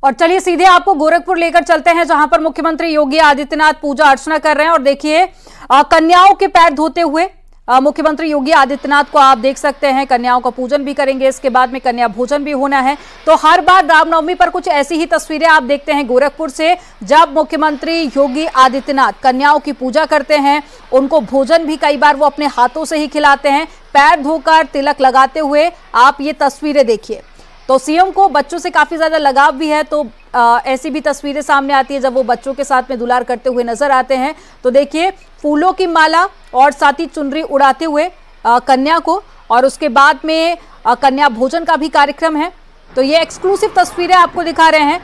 और चलिए सीधे आपको गोरखपुर लेकर चलते हैं, जहां पर मुख्यमंत्री योगी आदित्यनाथ पूजा अर्चना कर रहे हैं। और देखिए कन्याओं के पैर धोते हुए मुख्यमंत्री योगी आदित्यनाथ को आप देख सकते हैं, कन्याओं का पूजन भी करेंगे, इसके बाद में कन्या भोजन भी होना है। तो हर बार रामनवमी पर कुछ ऐसी ही तस्वीरें आप देखते हैं गोरखपुर से, जब मुख्यमंत्री योगी आदित्यनाथ कन्याओं की पूजा करते हैं, उनको भोजन भी कई बार वो अपने हाथों से ही खिलाते हैं, पैर धोकर तिलक लगाते हुए आप ये तस्वीरें देखिए। तो सीएम को बच्चों से काफी ज्यादा लगाव भी है, तो ऐसी भी तस्वीरें सामने आती है जब वो बच्चों के साथ में दुलार करते हुए नजर आते हैं। तो देखिए फूलों की माला और साथ ही चुनरी उड़ाते हुए कन्या को, और उसके बाद में कन्या भोजन का भी कार्यक्रम है। तो ये एक्सक्लूसिव तस्वीरें आपको दिखा रहे हैं।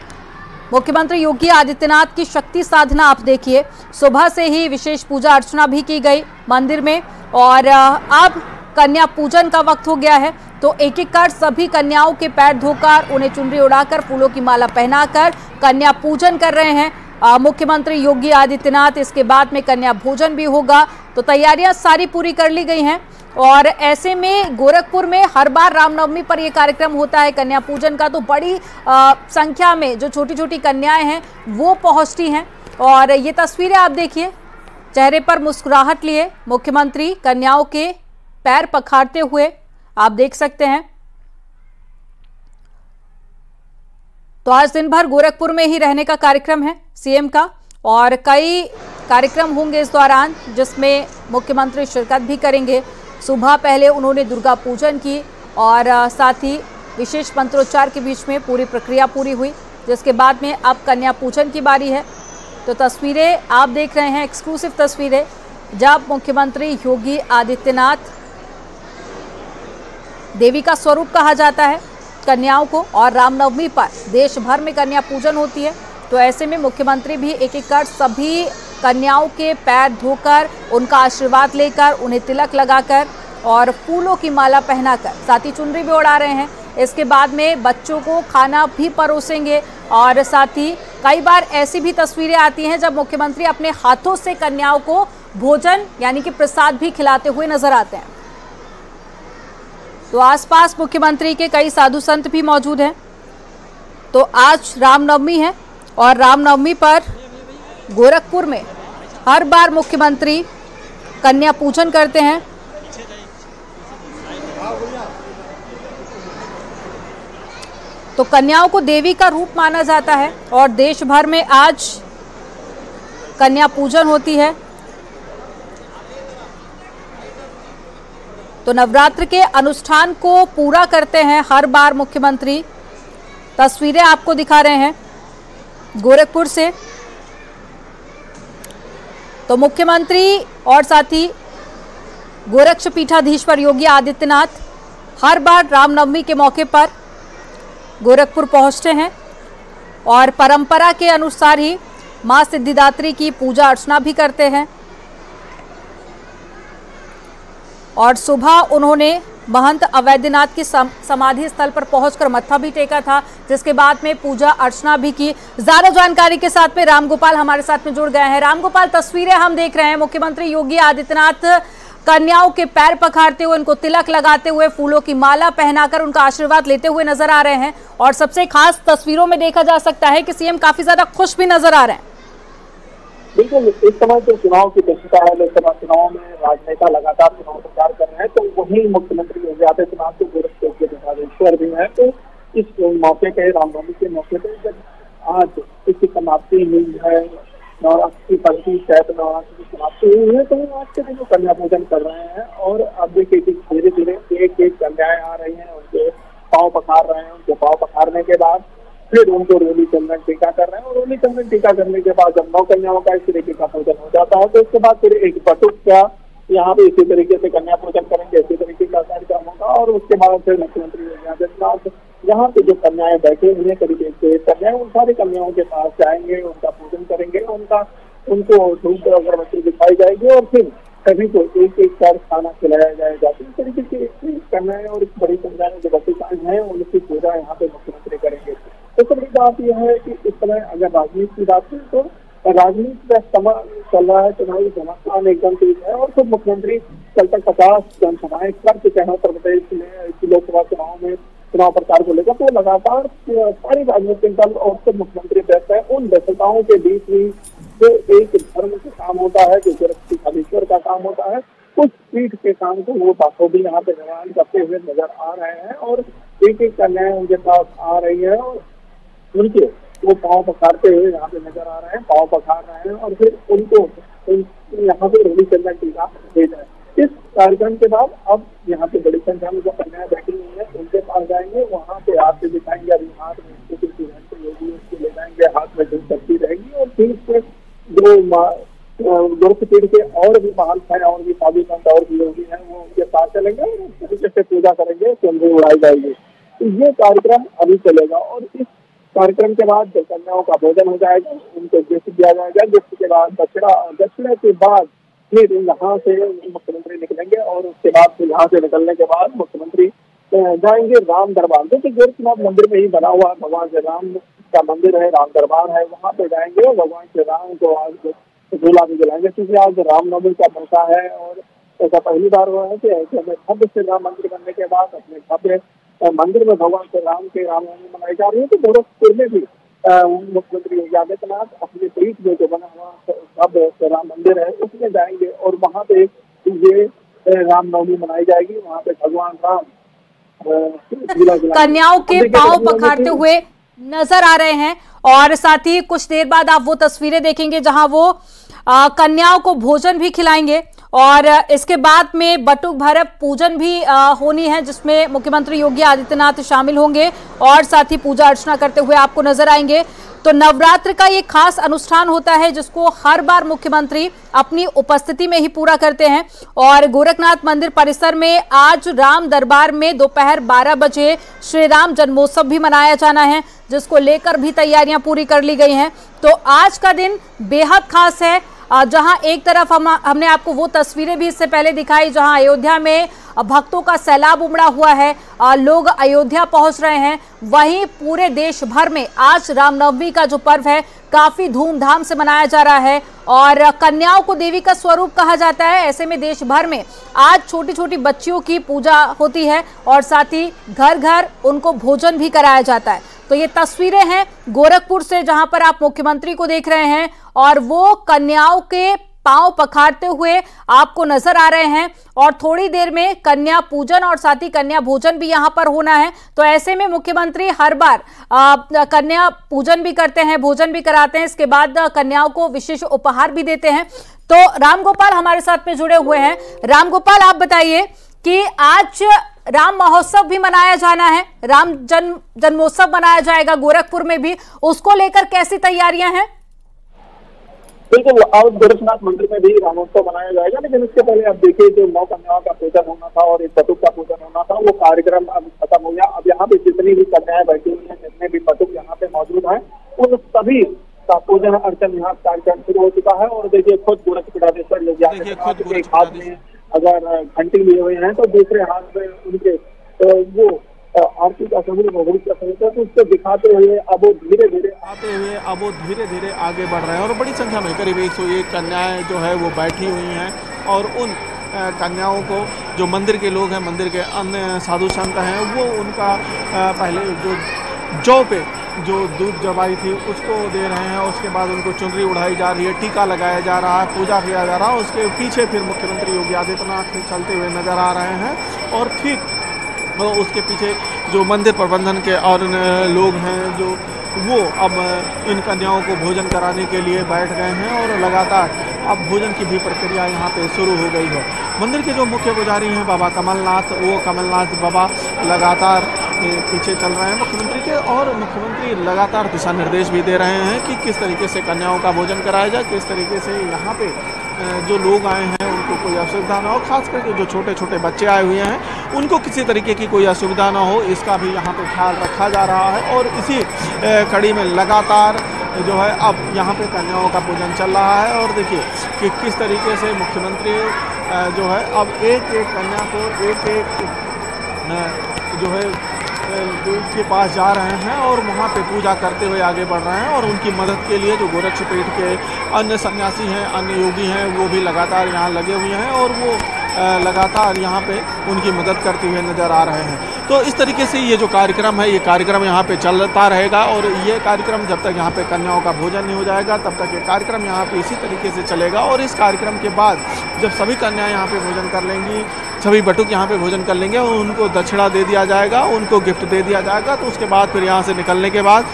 मुख्यमंत्री योगी आदित्यनाथ की शक्ति साधना आप देखिए, सुबह से ही विशेष पूजा अर्चना भी की गई मंदिर में, और अब कन्या पूजन का वक्त हो गया है। तो एक एक कर सभी कन्याओं के पैर धोकर, उन्हें चुनरी उड़ाकर, फूलों की माला पहनाकर कन्या पूजन कर रहे हैं मुख्यमंत्री योगी आदित्यनाथ। इसके बाद में कन्या भोजन भी होगा। तो तैयारियां सारी पूरी कर ली गई हैं, और ऐसे में गोरखपुर में हर बार रामनवमी पर यह कार्यक्रम होता है कन्या पूजन का। तो बड़ी संख्या में जो छोटी छोटी कन्याएं हैं वो पहुंचती हैं, और ये तस्वीरें आप देखिए, चेहरे पर मुस्कुराहट लिए मुख्यमंत्री कन्याओं के पैर पखारते हुए आप देख सकते हैं। तो आज दिन भर गोरखपुर में ही रहने का कार्यक्रम है सीएम का, और कई कार्यक्रम होंगे इस दौरान जिसमें मुख्यमंत्री शिरकत भी करेंगे। सुबह पहले उन्होंने दुर्गा पूजन की, और साथ ही विशेष मंत्रोच्चार के बीच में पूरी प्रक्रिया पूरी हुई, जिसके बाद में अब कन्या पूजन की बारी है। तो तस्वीरें आप देख रहे हैं, एक्सक्लूसिव तस्वीरें, जब मुख्यमंत्री योगी आदित्यनाथ, देवी का स्वरूप कहा जाता है कन्याओं को, और रामनवमी पर देश भर में कन्या पूजन होती है। तो ऐसे में मुख्यमंत्री भी एक एक कर सभी कन्याओं के पैर धोकर, उनका आशीर्वाद लेकर, उन्हें तिलक लगाकर और फूलों की माला पहनाकर, साथ ही चुनरी भी उड़ा रहे हैं। इसके बाद में बच्चों को खाना भी परोसेंगे, और साथ ही कई बार ऐसी भी तस्वीरें आती हैं जब मुख्यमंत्री अपने हाथों से कन्याओं को भोजन यानी कि प्रसाद भी खिलाते हुए नजर आते हैं। तो आसपास मुख्यमंत्री के कई साधु संत भी मौजूद हैं। तो आज रामनवमी है, और रामनवमी पर गोरखपुर में हर बार मुख्यमंत्री कन्या पूजन करते हैं। तो कन्याओं को देवी का रूप माना जाता है, और देश भर में आज कन्या पूजन होती है। तो नवरात्र के अनुष्ठान को पूरा करते हैं हर बार मुख्यमंत्री। तस्वीरें आपको दिखा रहे हैं गोरखपुर से। तो मुख्यमंत्री और साथ ही गोरक्ष पीठाधीश्वर योगी आदित्यनाथ हर बार रामनवमी के मौके पर गोरखपुर पहुंचते हैं, और परंपरा के अनुसार ही मां सिद्धिदात्री की पूजा अर्चना भी करते हैं। और सुबह उन्होंने महंत अवैधनाथ की समाधि स्थल पर पहुंचकर मत्था भी टेका था, जिसके बाद में पूजा अर्चना भी की। ज्यादा जानकारी के साथ में रामगोपाल हमारे साथ में जुड़ गए हैं। रामगोपाल, तस्वीरें हम देख रहे हैं, मुख्यमंत्री योगी आदित्यनाथ कन्याओं के पैर पखारते हुए, उनको तिलक लगाते हुए, फूलों की माला पहनाकर उनका आशीर्वाद लेते हुए नजर आ रहे हैं। और सबसे खास तस्वीरों में देखा जा सकता है कि सीएम काफी ज्यादा खुश भी नजर आ रहे हैं। बिल्कुल, इस समय तो चुनाव की दक्षता है, लोकसभा चुनाव में राजनेता लगातार चुनाव प्रचार कर रहे हैं, तो वही मुख्यमंत्री योगी आदित्यनाथ को गोरखपुर के पीठाधीश्वर भी है। तो इस मौके पे, रामनवमी के मौके पे, जब आज इसकी समाप्ति हुई है, नवरात्र की पंक्ति चैत्र नवरात्र की समाप्ति हुई है, तो आज के दिन कन्या पूजन कर रहे हैं। और अब देखिए कि धीरे धीरे एक एक कन्याएं आ रही हैं, उनके पाँव पखार रहे हैं। उनके पाँव पखारने के बाद फिर उनको रोली चंदन टीका कर रहे हैं, और रोली चंदन टीका करने के बाद जब 9 कन्याओं का इस तरीके का पूजन हो जाता है, तो उसके बाद फिर एक बटुक का यहाँ पे इसी तरीके से कन्या पूजन करेंगे, इसी तरीके का कार्यक्रम होगा। और उसके बाद फिर मुख्यमंत्री योगी आदित्यनाथ यहाँ पे जो कन्याएं बैठे हुए करीब 101 कन्याएं, उन सारी कन्याओं के पास जाएंगे, उनका पूजन करेंगे, उनको धूप अगरबत्ती दिखाई जाएगी, और फिर सभी को एक एक कर खाना खिलाया जाएगा। इस तरीके से कन्याएं और इस बड़ी संख्या में जो बच्चे हैं उनकी पूजा यहाँ पे मुख्यमंत्री करेंगे। तो बड़ी बात यह है कि इस समय अगर राजनीति की बात करें तो राजनीति का समय चल रहा है, चुनावी घमासान एकदम तेज है, और खुद मुख्यमंत्री कल तक 50 जनसभाएं कर चुके हैं उत्तर प्रदेश में लोकसभा चुनाव में। चुनाव प्रचार को लेकर, तो लगातार सारी राजनीतिक दल और खुद मुख्यमंत्री व्यस्त है उन व्यस्तताओं के बीच भी जो एक धर्म का काम होता है, जो गोरक्षेश्वर का काम होता है, उस पीठ के काम को वो बाखूबी यहाँ पे निर्वहन करते हुए नजर आ रहे हैं। और एक एक कन्याएं उनके पास आ रही है और उनके वो पाँव पखारते हुए यहाँ पे नजर आ रहे हैं, पाँव पखार रहे हैं और फिर उनको यहाँ पे रोली चंदन टीका भेज रहे हैं। इस कार्यक्रम के बाद अब यहाँ पे बड़ी संख्या में जो कन्याएं बैठी हुई है उनके पास जाएंगे, वहाँ पे हाथ से दिखाएंगे, अभी हाथ में योगी उसको ले जाएंगे, हाथ में शक्ति रहेगी और फिर से जो गोरखपीठ के और भी महान हैं और भी साधु संत और भी योगी हैं वो उनके साथ चलेंगे और उस तरीके से पूजा करेंगे, चंद्र उड़ाई जाएगी। तो ये कार्यक्रम अभी चलेगा और इस कार्यक्रम के बाद जब कन्याओं का भोजन हो जाएगा, उनको गिफ्ट दिया जाएगा, गिफ्ट के बाद दक्षिणा के बाद फिर यहाँ से मुख्यमंत्री निकलेंगे और उसके बाद फिर यहाँ से निकलने के बाद मुख्यमंत्री जाएंगे राम दरबार, जो कि गोरखनाथ मंदिर में ही बना हुआ भगवान श्री राम का मंदिर है, राम दरबार है, वहाँ पे जाएंगे और भगवान श्री राम को आज झूला भी जलाएंगे, क्योंकि आज रामनवमी का मौका है। और ऐसा पहली बार हुआ है कि ऐसे में भव्य श्री राम मंदिर बनने के बाद अपने भव्य मंदिर में भगवान श्री राम के रामनवमी मनाई जा रही है। तो गोरखपुर में भी मुख्यमंत्री योगी आदित्यनाथ अपने पीठ में जो बना हुआ भव्य श्री राम मंदिर है उसमें जाएंगे और वहाँ पे ये रामनवमी मनाई जाएगी। वहाँ पे भगवान राम कन्याओं के पांव पखारते हुए नजर आ रहे हैं और साथ ही कुछ देर बाद आप वो तस्वीरें देखेंगे जहां वो कन्याओं को भोजन भी खिलाएंगे और इसके बाद में बटुक भैरव पूजन भी होनी है, जिसमें मुख्यमंत्री योगी आदित्यनाथ शामिल होंगे और साथ ही पूजा अर्चना करते हुए आपको नजर आएंगे। तो नवरात्र का ये खास अनुष्ठान होता है जिसको हर बार मुख्यमंत्री अपनी उपस्थिति में ही पूरा करते हैं और गोरखनाथ मंदिर परिसर में आज राम दरबार में दोपहर 12 बजे श्री राम जन्मोत्सव भी मनाया जाना है, जिसको लेकर भी तैयारियां पूरी कर ली गई हैं। तो आज का दिन बेहद खास है, जहां एक तरफ हमने आपको वो तस्वीरें भी इससे पहले दिखाई जहां अयोध्या में भक्तों का सैलाब उमड़ा हुआ है, लोग अयोध्या पहुंच रहे हैं, वहीं पूरे देश भर में आज रामनवमी का जो पर्व है काफी धूमधाम से मनाया जा रहा है और कन्याओं को देवी का स्वरूप कहा जाता है। ऐसे में देश भर में आज छोटी छोटी बच्चियों की पूजा होती है और साथ ही घर घर उनको भोजन भी कराया जाता है। तो ये तस्वीरें हैं गोरखपुर से जहां पर आप मुख्यमंत्री को देख रहे हैं और वो कन्याओं के पांव पखारते हुए आपको नजर आ रहे हैं और थोड़ी देर में कन्या पूजन और साथ ही कन्या भोजन भी यहां पर होना है। तो ऐसे में मुख्यमंत्री हर बार कन्या पूजन भी करते हैं, भोजन भी कराते हैं, इसके बाद कन्याओं को विशेष उपहार भी देते हैं। तो रामगोपाल हमारे साथ में जुड़े हुए हैं। रामगोपाल, आप बताइए कि आज राम महोत्सव भी मनाया जाना है, राम जन्मोत्सव मनाया जाएगा गोरखपुर में भी, उसको लेकर कैसी तैयारियां हैं? बिल्कुल, आज गोरखनाथ मंदिर में भी रामोत्सव मनाया जाएगा, लेकिन इसके पहले आप देखिए जो 9 कन्याओं का पूजन होना था और एक बटुक का पूजन होना था वो कार्यक्रम अब खत्म हो गया। अब यहाँ पे जितनी भी कन्याएं बैठी हुई हैं, जितने भी बटुक यहाँ पे मौजूद हैं, उन सभी का पूजन अर्चन यहाँ कार्यक्रम शुरू हो चुका है। और देखिए खुद गोरखपीठाधीश्वर योगी आदित्यनाथ एक हाथ में अगर घंटी लिए हुए हैं तो दूसरे हाथ में उनके वो आरती का समूह भगवत का समूह तो उसको दिखाते हुए अब वो धीरे धीरे आगे बढ़ रहे हैं और बड़ी संख्या में करीब 101 कन्याएं जो है वो बैठी हुई हैं और उन कन्याओं को जो मंदिर के लोग हैं, मंदिर के अन्य साधु संत हैं, वो उनका पहले जो जौ पे जो दूध जमाई थी उसको दे रहे हैं। उसके बाद उनको चुनरी उड़ाई जा रही है, टीका लगाया जा रहा है, पूजा किया जा रहा है। उसके पीछे फिर मुख्यमंत्री योगी आदित्यनाथ चलते हुए नजर आ रहे हैं और ठीक उसके पीछे जो मंदिर प्रबंधन के और लोग हैं जो वो अब इन कन्याओं को भोजन कराने के लिए बैठ गए हैं और लगातार अब भोजन की भी प्रक्रिया यहाँ पे शुरू हो गई है। मंदिर के जो मुख्य पुजारी हैं बाबा कमलनाथ, वो कमलनाथ बाबा लगातार पीछे चल रहे हैं मुख्यमंत्री के और मुख्यमंत्री लगातार दिशा निर्देश भी दे रहे हैं कि किस तरीके से कन्याओं का भोजन कराया जाए, किस तरीके से यहाँ पे जो लोग आए हैं उनको कोई असुविधा ना हो, खास करके जो छोटे छोटे बच्चे आए हुए हैं उनको किसी तरीके की कोई असुविधा ना हो, इसका भी यहाँ पे ख्याल रखा जा रहा है। और इसी कड़ी में लगातार जो है अब यहाँ पे कन्याओं का पूजन चल रहा है और देखिए कि किस तरीके से मुख्यमंत्री जो है अब एक एक कन्या को एक एक जो है के पास जा रहे हैं और वहाँ पे पूजा करते हुए आगे बढ़ रहे हैं और उनकी मदद के लिए जो गोरक्षपीठ के अन्य सन्यासी हैं, अन्य योगी हैं, वो भी लगातार यहाँ लगे हुए हैं और वो लगातार यहाँ पे उनकी मदद करते हुए नज़र आ रहे हैं। तो इस तरीके से ये जो कार्यक्रम है, ये कार्यक्रम यहाँ पे चलता रहेगा और ये कार्यक्रम जब तक यहाँ पे कन्याओं का भोजन नहीं हो जाएगा तब तक ये कार्यक्रम यहाँ पे इसी तरीके से चलेगा। और इस कार्यक्रम के बाद जब सभी कन्याएं यहाँ पे भोजन कर लेंगी, सभी बटुक यहाँ पे भोजन कर लेंगे और उनको दक्षिणा दे दिया जाएगा, उनको गिफ्ट दे दिया जाएगा। तो उसके बाद फिर यहाँ से निकलने के बाद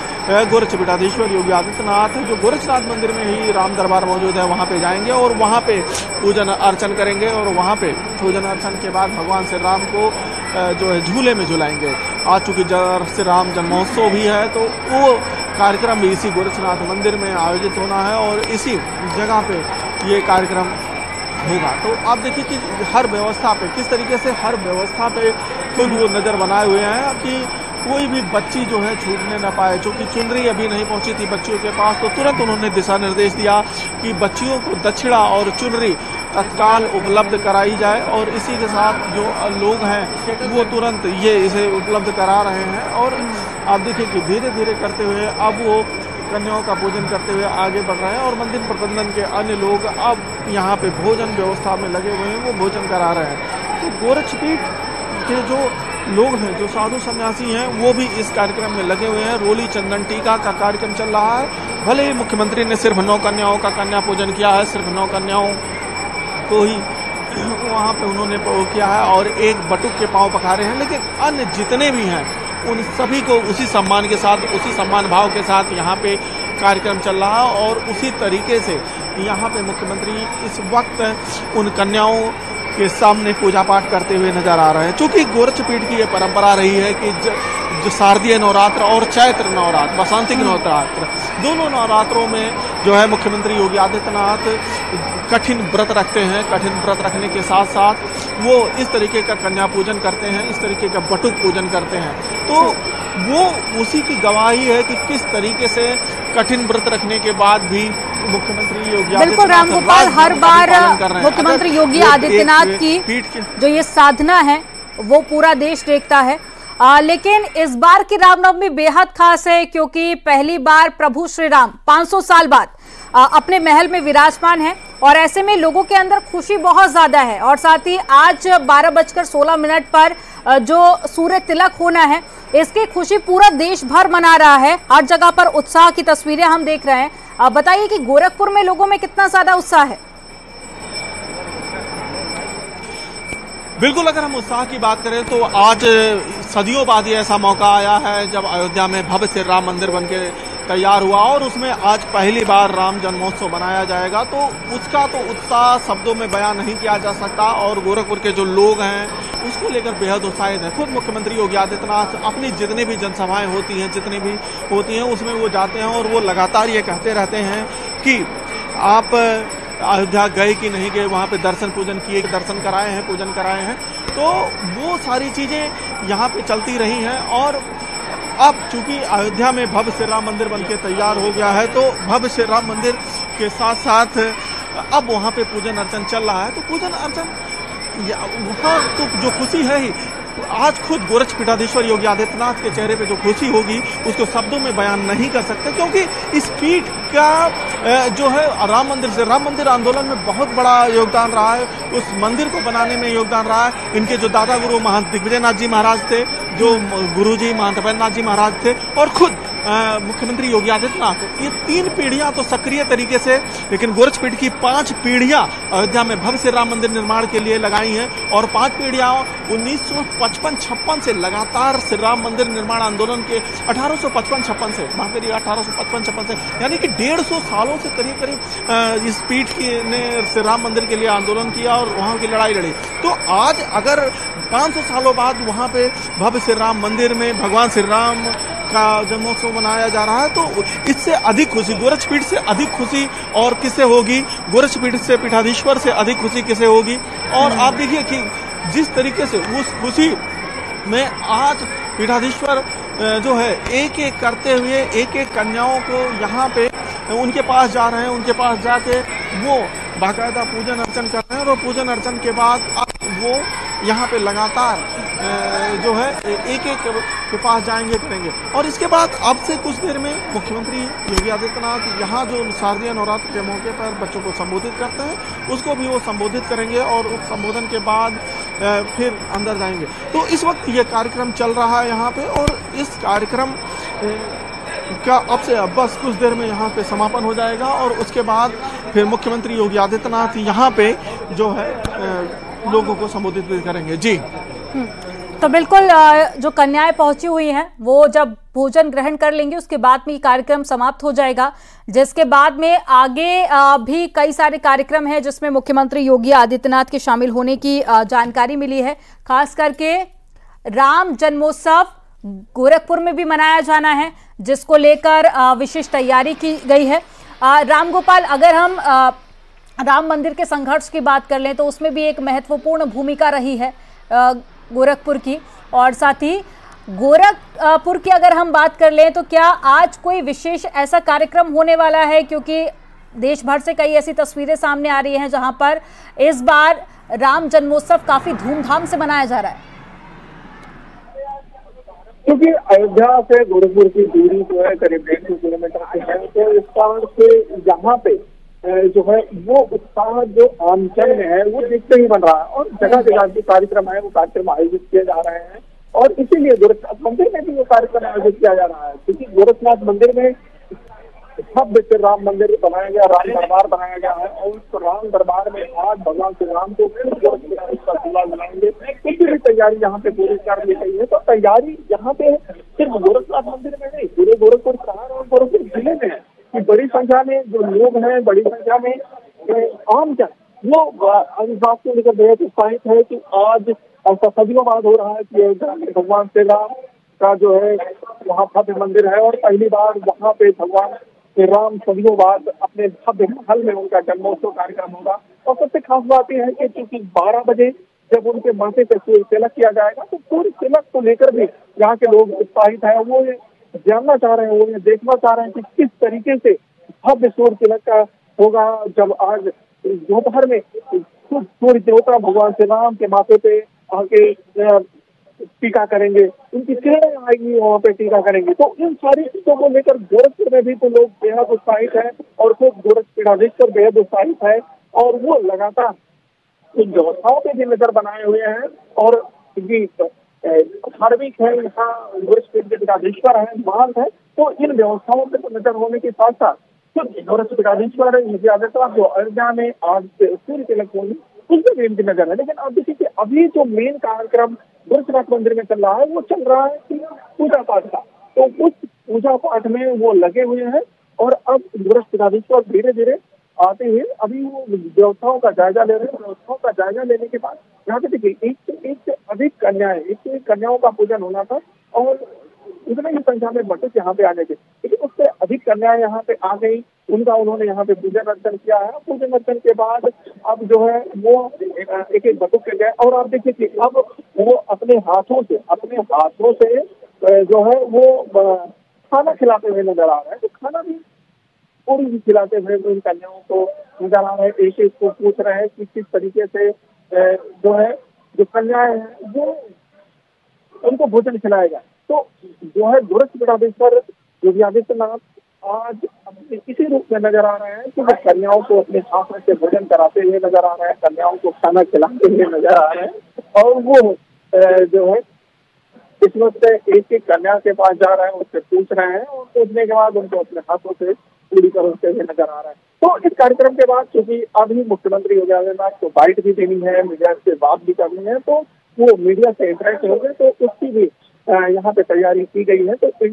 गोरक्षपीठाधीश्वर योगी आदित्यनाथ जो गोरक्षनाथ मंदिर में ही राम दरबार मौजूद है वहाँ पे जाएंगे और वहाँ पे पूजन अर्चन करेंगे और वहाँ पे पूजन अर्चन के बाद भगवान श्री राम को जो है झूले में झुलाएंगे। आज चूंकि श्री राम जन्मोत्सव भी है तो वो कार्यक्रम भी इसी गोरक्षनाथ मंदिर में आयोजित होना है और इसी जगह पे ये कार्यक्रम होगा। तो आप देखिए कि हर व्यवस्था पे किस तरीके से हर व्यवस्था पे खुद वो नज़र बनाए हुए हैं कि कोई भी बच्ची जो है छूटने न पाए। चूँकि चुनरी अभी नहीं पहुंची थी बच्चियों के पास तो तुरंत उन्होंने दिशा निर्देश दिया कि बच्चियों को दक्षिणा और चुनरी तत्काल उपलब्ध कराई जाए और इसी के साथ जो लोग हैं वो तुरंत ये इसे उपलब्ध करा रहे हैं। और आप देखिए कि धीरे धीरे करते हुए अब वो कन्याओं का पूजन करते हुए आगे बढ़ रहे हैं और मंदिर प्रबंधन के अन्य लोग अब यहाँ पे भोजन व्यवस्था में लगे हुए हैं, वो भोजन करा रहे हैं। तो गोरक्षपीठ के जो लोग हैं, जो साधु सन्यासी हैं, वो भी इस कार्यक्रम में लगे हुए हैं। रोली चंदन टीका का कार्यक्रम चल रहा है। भले ही मुख्यमंत्री ने सिर्फ 9 कन्याओं का कन्या पूजन किया है, सिर्फ 9 कन्याओं को ही वहाँ पे उन्होंने किया है और एक बटुक के पांव पखारे हैं, लेकिन अन्य जितने भी हैं उन सभी को उसी सम्मान के साथ, उसी सम्मान भाव के साथ यहाँ पे कार्यक्रम चल रहा है और उसी तरीके से यहाँ पे मुख्यमंत्री इस वक्त उन कन्याओं के सामने पूजा पाठ करते हुए नजर आ रहे हैं। चूंकि गोरक्षपीठ की ये परंपरा रही है कि जो शारदीय नवरात्र और चैत्र नवरात्र, बसंतिक नवरात्र, दोनों नवरात्रों में जो है मुख्यमंत्री योगी आदित्यनाथ कठिन व्रत रखते हैं। कठिन व्रत रखने के साथ साथ वो इस तरीके का कन्या पूजन करते हैं, इस तरीके का बटुक पूजन करते हैं। तो वो उसी की गवाही है कि किस तरीके से कठिन व्रत रखने के बाद भी मुख्यमंत्री योगी बिल्कुल रामगोपाल, हर बार मुख्यमंत्री योगी आदित्यनाथ की जो ये साधना है वो पूरा देश देखता है। लेकिन इस बार की रामनवमी बेहद खास है क्योंकि पहली बार प्रभु श्री राम 500 साल बाद अपने महल में विराजमान है और ऐसे में लोगों के अंदर खुशी बहुत ज्यादा है। और साथ ही आज 12:16 पर जो सूर्य तिलक होना है, इसकी खुशी पूरा देश भर मना रहा है। हर जगह पर उत्साह की तस्वीरें हम देख रहे हैं। बताइए कि गोरखपुर में लोगों में कितना ज्यादा उत्साह है? बिल्कुल, अगर हम उत्साह की बात करें तो आज सदियों बाद ही ऐसा मौका आया है जब अयोध्या में भव्य श्री राम मंदिर बनके तैयार हुआ और उसमें आज पहली बार राम जन्मोत्सव मनाया जाएगा। तो उसका तो उत्साह शब्दों में बयान नहीं किया जा सकता और गोरखपुर के जो लोग हैं उसको लेकर बेहद उत्साहित हैं। खुद मुख्यमंत्री योगी आदित्यनाथ अपनी जितनी भी जनसभाएं होती हैं, जितनी भी होती हैं, उसमें वो जाते हैं और वो लगातार ये कहते रहते हैं कि आप अयोध्या गए कि नहीं गए, वहाँ पे दर्शन पूजन किए, दर्शन कराए हैं, पूजन कराए हैं। तो वो सारी चीजें यहाँ पे चलती रही हैं और अब चूंकि अयोध्या में भव्य श्री राम मंदिर बनके तैयार हो गया है तो भव्य श्री राम मंदिर के साथ साथ अब वहाँ पे पूजन अर्चन चल रहा है। तो पूजन अर्चन वहाँ तो जो खुशी है ही, आज खुद गोरक्षपीठाधीश्वर योगी आदित्यनाथ के चेहरे पे जो खुशी होगी उसको शब्दों में बयान नहीं कर सकते क्योंकि इस पीठ का जो है राम मंदिर से राम मंदिर आंदोलन में बहुत बड़ा योगदान रहा है। उस मंदिर को बनाने में योगदान रहा है। इनके जो दादा गुरु महंत दिग्विजयनाथ जी महाराज थे, जो गुरु जी महंत अभयनाथ जी महाराज थे और खुद मुख्यमंत्री योगी आदित्यनाथ, ये 3 पीढ़ियां तो सक्रिय तरीके से, लेकिन गोरक्षपीठ की 5 पीढ़ियां अयोध्या में भव्य श्री राम मंदिर निर्माण के लिए लगाई हैं और 5 पीढ़ियां 1955-56 से लगातार श्री राम मंदिर निर्माण आंदोलन के 1855-56 से 1855-56 से यानी कि 150 सालों से करीब करीब इस पीठ ने श्री राम मंदिर के लिए आंदोलन किया और वहां की लड़ाई लड़ी। तो आज अगर 500 सालों बाद वहां पे भव्य श्री राम मंदिर में भगवान श्री राम का जन्मोत्सव मनाया जा रहा है तो इससे अधिक खुशी, गोरक्षपीठ से अधिक खुशी और किसे होगी, गोरक्षपीठ से पीठाधीश्वर से अधिक खुशी किसे होगी। और आप देखिए कि जिस तरीके से उस खुशी में आज पीठाधीश्वर जो है एक एक करते हुए एक एक कन्याओं को यहाँ पे उनके पास जा रहे हैं, उनके पास जाके वो बाकायदा पूजन अर्चन कर रहे हैं और पूजन अर्चन के बाद वो यहाँ पे लगातार जो है एक एक के पास जाएंगे, करेंगे। और इसके बाद अब से कुछ देर में मुख्यमंत्री योगी आदित्यनाथ यहाँ जो शारदीय नवरात्र के मौके पर बच्चों को संबोधित करते हैं उसको भी वो संबोधित करेंगे और उस संबोधन के बाद फिर अंदर जाएंगे। तो इस वक्त ये कार्यक्रम चल रहा है यहाँ पे, और इस कार्यक्रम का अब से अब बस कुछ देर में यहाँ पे समापन हो जाएगा, और उसके बाद फिर मुख्यमंत्री योगी आदित्यनाथ यहाँ पे जो है लोगों को संबोधित भी करेंगे। जी तो बिल्कुल, जो कन्याएं पहुंची हुई हैं वो जब भोजन ग्रहण कर लेंगे उसके बाद में ये कार्यक्रम समाप्त हो जाएगा, जिसके बाद में आगे भी कई सारे कार्यक्रम हैं जिसमें मुख्यमंत्री योगी आदित्यनाथ के शामिल होने की जानकारी मिली है। खास करके राम जन्मोत्सव गोरखपुर में भी मनाया जाना है, जिसको लेकर विशेष तैयारी की गई है। रामगोपाल, अगर हम राम मंदिर के संघर्ष की बात कर लें तो उसमें भी एक महत्वपूर्ण भूमिका रही है गोरखपुर की, और साथ ही गोरखपुर की अगर हम बात कर लें तो क्या आज कोई विशेष ऐसा कार्यक्रम होने वाला है, क्योंकि देश भर से कई ऐसी तस्वीरें सामने आ रही हैं जहां पर इस बार राम जन्मोत्सव काफी धूमधाम से मनाया जा रहा है। क्योंकि अयोध्या से गोरखपुर की दूरी जो है करीब 150 किलोमीटर की है, तो इस कारण से यहाँ पे जो है वो उत्साह जो आमजन में है वो देखते ही बन रहा है, और जगह जगह जो कार्यक्रम है वो कार्यक्रम आयोजित किए जा रहे हैं, और इसीलिए गोरखनाथ मंदिर में भी वो कार्यक्रम आयोजित किया जा रहा है। क्योंकि गोरखनाथ मंदिर में भव्य से राम मंदिर बनाया गया, राम दरबार बनाया गया है, और उस राम दरबार में आज भगवान श्री राम को उसका चूल्हा बनाएंगे। इसकी भी तैयारी यहाँ पे पूरी कर ली गई है। तो तैयारी यहाँ पे सिर्फ गोरखनाथ मंदिर में नहीं, पूरे गोरखपुर शहर और गोरखपुर जिले में है कि बड़ी संख्या में जो लोग हैं, बड़ी संख्या में आमजन वो इस बात को लेकर बेहद उत्साहित है कि आज ऐसा सदियों बाद हो रहा है कि भगवान श्री राम का जो है वहाँ भव्य मंदिर है, और पहली बार वहाँ पे भगवान श्री राम सदियों बाद अपने भव्य महल में उनका जन्मोत्सव कार्यक्रम होगा। और सबसे खास बात यह है कि चूंकि 12 बजे जब उनके माथे पे सूर्य तिलक किया जाएगा, तो सूर्य तिलक को लेकर भी यहाँ के लोग उत्साहित है। वो ये जानना चाह रहे हैं, वो ये देखना चाह रहे हैं कि किस तरीके से भव्य सूर्य तिलक का होगा, जब आज दोपहर में सूर्य देवता भगवान श्री राम के माथे पे आके टीका करेंगे, उनकी किरणें आएगी वहाँ पे टीका करेंगे। तो इन सारी चीजों को लेकर गोरखपुर में भी तो लोग बेहद उत्साहित है, और खुद गोरखपुर बेहद उत्साहित है, और वो लगातार इन व्यवस्थाओं पे भी नजर बनाए हुए हैं। और धार्मिक है, यहाँ गोरखपुर है, मांग है, तो इन व्यवस्थाओं पे तो नजर होने के साथ साथ गोरखपुर योगी आदित्यनाथ जो अयोध्या में आज सूर्य तिलक होगी उसमें भी इनकी नजर है। लेकिन अब देखिए कि अभी जो मेन कार्यक्रम गोरखनाथ मंदिर में चल रहा है वो चल रहा है कि पूजा पाठ का, तो उस पूजा पाठ में वो लगे हुए हैं। और अब गोरखपुर धीरे धीरे आते हुए अभी वो व्यवस्थाओं का जायजा ले रहे हैं। व्यवस्थाओं का जायजा लेने के बाद यहाँ पे देखिए एक से अधिक कन्याएं, एक कन्याओं का पूजन होना था, और उतने ही संख्या में बटुक यहाँ पे आने थे, लेकिन उससे अधिक कन्याएं यहाँ पे आ गई। उन्होंने यहाँ पे पूजन अर्चन किया है। पूजन अर्चन के बाद अब जो है वो एक एक बटुक के गए, और आप देखिए कि अब वो अपने हाथों से जो है वो खाना खिलाते हुए नजर आ रहे हैं। तो खाना भी पूरी भी खिलाते हुए उन कन्याओं को नजर आ रहे हैं। एक एक को पूछ रहे हैं कि किस तरीके से जो है जो कन्याएं हैं वो उनको भोजन खिलाएगा। तो जो है गोरखपुर योगी आदित्यनाथ आज अपने इसी रूप में नजर आ रहे हैं कि वो कन्याओं को अपने हाथों से भोजन कराते हुए नजर आ रहे हैं, कन्याओं को खाना खिलाते हुए नजर आ रहे हैं। और वो जो है इस वक्त एक एक कन्या के पास जा रहे हैं, उससे पूछ रहे हैं, और पूछने के बाद उनको अपने हाथों से पूरी करते हुए नजर आ रहा है। तो इस कार्यक्रम के बाद क्योंकि अभी मुख्यमंत्री योगी आदित्यनाथ को बाइट भी देनी है, मीडिया से बात भी करनी है, तो वो मीडिया से इंटरेक्ट हो गए, तो उसकी भी यहाँ पे तैयारी की गई है। तो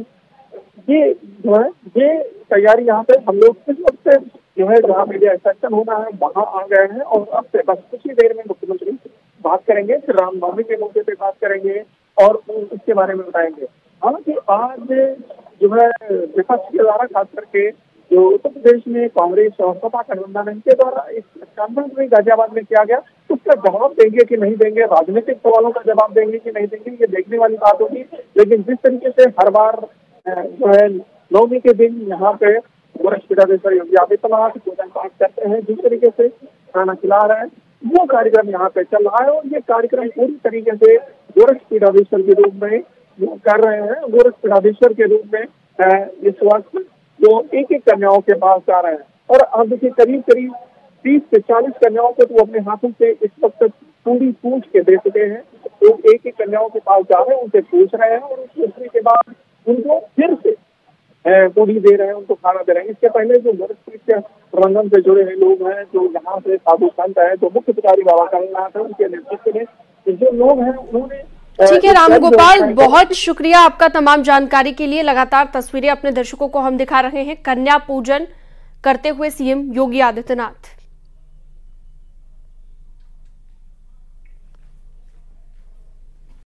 ये जो है ये तैयारी यहाँ पे हम लोग इस वक्त जो है जहाँ मीडिया सेक्शन होना है वहाँ आ गए हैं, और अब से बस कुछ ही देर में मुख्यमंत्री बात करेंगे, फिर रामनवमी के मौके पे बात करेंगे और इसके बारे में बताएंगे। हालांकि आज जो है विपक्ष के द्वारा खास करके जो उत्तर प्रदेश में कांग्रेस और सपा गठबंधन इनके द्वारा इस कॉन्फ्रेंस में गाजियाबाद में किया गया, उसका जवाब देंगे कि नहीं देंगे, राजनीतिक सवालों का जवाब देंगे कि नहीं देंगे, ये देखने वाली बात होगी। लेकिन जिस तरीके से हर बार जो है नवमी के दिन यहाँ पे गोरखपुर योगी आदित्यनाथ पूजन पाठ करते हैं, जिस तरीके से खाना खिला रहे हैं, वो कार्यक्रम यहाँ पे चल रहा है। और ये कार्यक्रम पूरी तरीके से गोरखपुर के रूप में कर रहे हैं। गोरखपुर के रूप में इस वक्त जो एक एक कन्याओं के पास जा रहे हैं, और अब देखिए करीब 30 से 40 कन्याओं को तो अपने हाथों से इस वक्त पूरी पूछ के दे चुके हैं। लोग एक एक कन्याओं के पास जा रहे हैं, उनसे पूछ रहे हैं और उस पूछने के बाद उनको फिर से पूरी दे रहे हैं, उनको खाना दे रहे हैं। इसके पहले जो गोरखपुर प्रबंधन से जुड़े हुए लोग हैं, जो यहाँ से साधु संत है, जो मुख्य पुजारी बाबा कमलनाथ है, उनके नेतृत्व में जो लोग हैं उन्होंने। ठीक है राम गोपाल, बहुत शुक्रिया आपका तमाम जानकारी के लिए। लगातार तस्वीरें अपने दर्शकों को हम दिखा रहे हैं कन्या पूजन करते हुए सीएम योगी आदित्यनाथ।